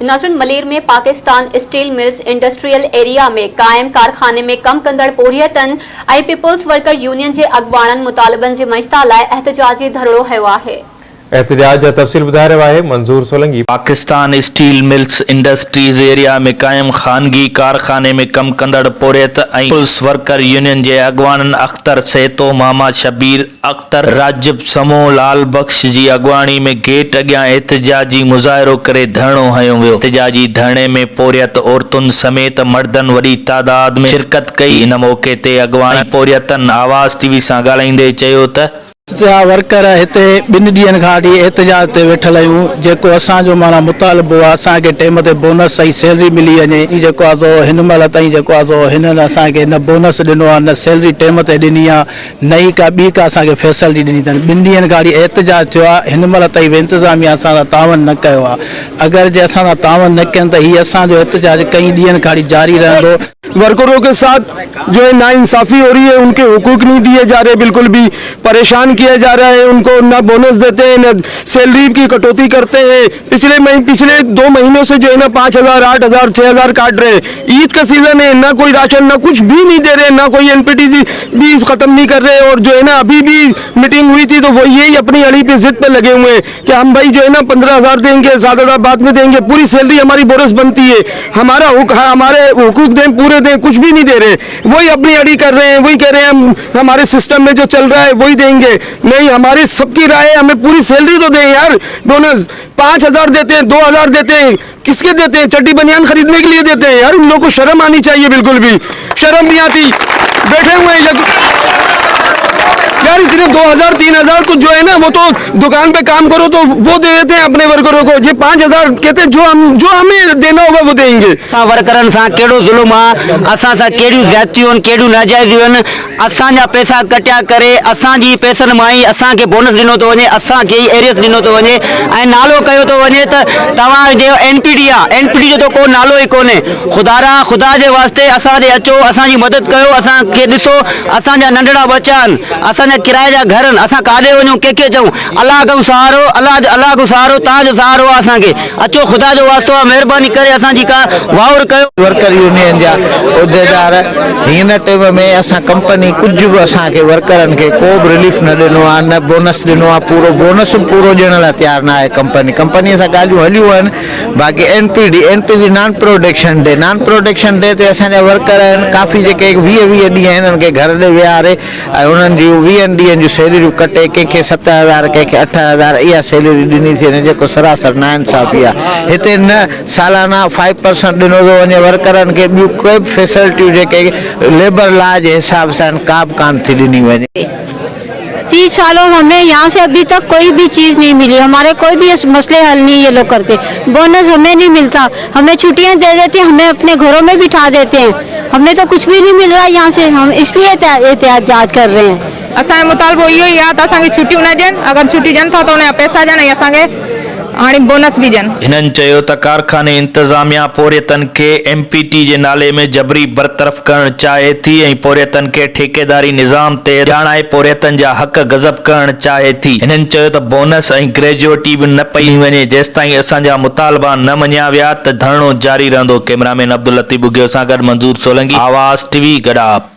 नाज़रीन, मलेर में Pakistan steel mills industrial area में कायम कारखाने में कम कंदड़ पोरियतन ऐं पीपुल्स वर्कर यूनियन के अगवाणन मुतालबन के मजता लाइ एहतजाजी धरणो हयो आहे। एहतजाज तफसील बुधाए रहियो आहे मंजूर Solanki. Pakistan steel mills industries area में कायम खानगी कारखाने में कम कंदड़ पोरियत ऐं पीपुल्स वर्कर यूनियन के अगवानन अख्तर सेतो, मामा शबीर अख्तर, राजिब समो, लाल बख्श की अगवानी में गेट अॻियां एहतजाजी मुज़ाहिरो करे धरणो हयो वियो। एहतजाजी धरणे में पोरियत औरतुन समेत मर्दन वॾी तादाद में शिरकत कई। इन मौके ते अगवानी पोरियतन आवाज़ टीवी सां ॻाल्हाईंदे चयो त वर्कर हिते 2 ॾींहनि खां वठी एहतजाज ते वेठल आहियूं। जेको असांजो माना मुतालबो आहे असांखे टाइम ते बोनस ऐं सैलरी मिली वञे। जेको आहे सो हिन महिल ताईं जेको आहे सो हिननि असांखे न बोनस ॾिनो आहे, न सैलरी टाइम ते ॾिनी आहे, न ई का ॿी का असांखे फैसिलिटी ॾिनी अथनि। 2 ॾींहनि खां वठी एहतजाज थियो आहे। हिन महिल ताईं बि इंतिज़ामिया असां सां तावन न कयो आहे। अगरि जे असां सां तावन न कनि त हीअ असांजो एहतजाज कई ॾींहनि खां वठी जारी रहंदो। वर्करों के साथ जो है नाइंसाफ़ी हो रही है, उनके हुकूक नहीं दिए जा रहे, बिल्कुल भी परेशान किया जा रहा है। उनको ना बोनस देते हैं, न सैलरी की कटौती करते हैं। पिछले 2 महीनों से जो है ना 5,000, 8,000, 6,000 काट रहे हैं। ईद का सीजन है, ना कोई राशन, ना कुछ भी नहीं दे रहे, ना कोई एनपीटी भी खत्म नहीं कर रहे। और जो है ना अभी भी मीटिंग हुई थी तो वो यही अपनी अड़ी पे जिद पे लगे हुए हैं कि हम भाई जो है ना 15,000 देंगे, 7,000 बाद में देंगे, पूरी सैलरी हमारी बोनस बनती है, हमारे हुकूक दें, पूरे दें, कुछ भी नहीं दे रहे। वही अपनी अड़ी कर रहे हैं, वही कह रहे हैं हम हमारे सिस्टम में जो चल रहा है वही देंगे। नहीं, हमारी सबकी राय है, हमें पूरी सैलरी तो दें यार। बोनस 5,000 देते हैं, 2,000 देते हैं, किसके देते हैं? चड्डी बनियान खरीदने के लिए देते हैं यार। उन लोगों को शर्म आनी चाहिए, बिल्कुल भी शर्म नहीं आती। बैठे हुए हैं यार, इतने 2,000, 3,000 तो जो है ना वो तो दुकान पे काम करो तो वो दे देते हैं अपने वर्करों को। ये 5,000 कहते हैं जो हमें देना होगा वो देंगे। वर्करन सा केड़ो जुल्म आ, असां सा केड़ियूं ज़्यादतियूं, केड़ियूं नाजायज़ियूं आहिनि। असांजा पैसा कटिया करे असांजी पैसनि मां ई असांखे बोनस ॾिनो थो वञे, असांखे ई एरियस ॾिनो थो वञे ऐं नालो कयो थो वञे त तव्हांजो एनपीडी आहे। एनपीडी जो तो को नालो ई कोन्हे। ख़ुदा जे वास्ते असां ॾे अचो, असांजी मदद कयो, असांखे ॾिसो। असांजा नंढड़ा बच्चा आहिनि, असांजा किराए जा घर आहिनि, असां काॾे वञूं, कंहिंखे चऊं? अलाह को सहारो, अलाह को सहारो, तव्हांजो सहारो आहे असांखे। अचो, ख़ुदा जो वास्तो आहे, महिरबानी करे असांजी का वाउर कयो। वर्कर यूनियन जा उहिदेदार हिन टाइम में असां कंपनी कुछ भी असांखे वर्करनि खे को बि रिलीफ न ॾिनो आहे, न बोनस ॾिनो आहे। पूरो बोनस पूरो ॾियण लाइ तयारु न आहे कंपनीअ सां ॻाल्हियूं हलियूं आहिनि। बाक़ी एनपीडी नॉन प्रोडक्शन डे ते असांजा वर्कर आहिनि काफ़ी जेके 20 ॾींहं हिननि खे घर ॾे विहारे ऐं उन्हनि जूं 20 ॾींहनि जूं सैलरियूं कटे, कंहिंखे 7,000, कंहिंखे 8,000 इहा सैलरी ॾिनी थी वञे, जेको सरासर नाइंसाफ़ी आहे। हिते न सालाना 5% ॾिनो थो वञे वर्करनि खे, ॿियूं कोई बि फैसिलिटियूं जेके लेबर लॉ के हिसाब से का भी कान थी ॾिनी वञे। 30 सालों में हमें यहाँ से अभी तक कोई भी चीज़ नहीं मिली। हमारे कोई भी मसले हल नहीं ये लोग करते। बोनस हमें नहीं मिलता, हमें छुट्टियाँ दे देते हैं, हमें अपने घरों में बिठा देते हैं। हमें तो कुछ भी नहीं मिल रहा यहाँ से। हम इसलिए एहतजाज कर रहे हैं। असांजो मुतालबो इहो ई आहे त असांखे छुट्टियूं न ॾियनि, अगरि छुट्टी ॾियनि था त उनजा पैसा ॾियनि ऐं असांखे हाणे बोनस भी ॾियनि। हिननि चयो त कारखाने इंतज़ामिया पोरियतन के एमपीटी जे नाले में जबरी बरतरफ़ करणु चाहे थी ऐं पोरियतन के ठेकेदारी निज़ाम ते ॼाणाए पोरियतन जा हक़ गज़ब करणु चाहे थी। हिननि चयो त बोनस ऐं ग्रेजुएटी बि न पई वञे जेसिताईं असांजा मुतालबा न मञिया विया त धरणो जारी रहंदो। कैमरामैन अब्दुल लतीफ़ बुगियो सां गॾु मंजूर सोलंकी, आवाज़ टीवी, गडाप।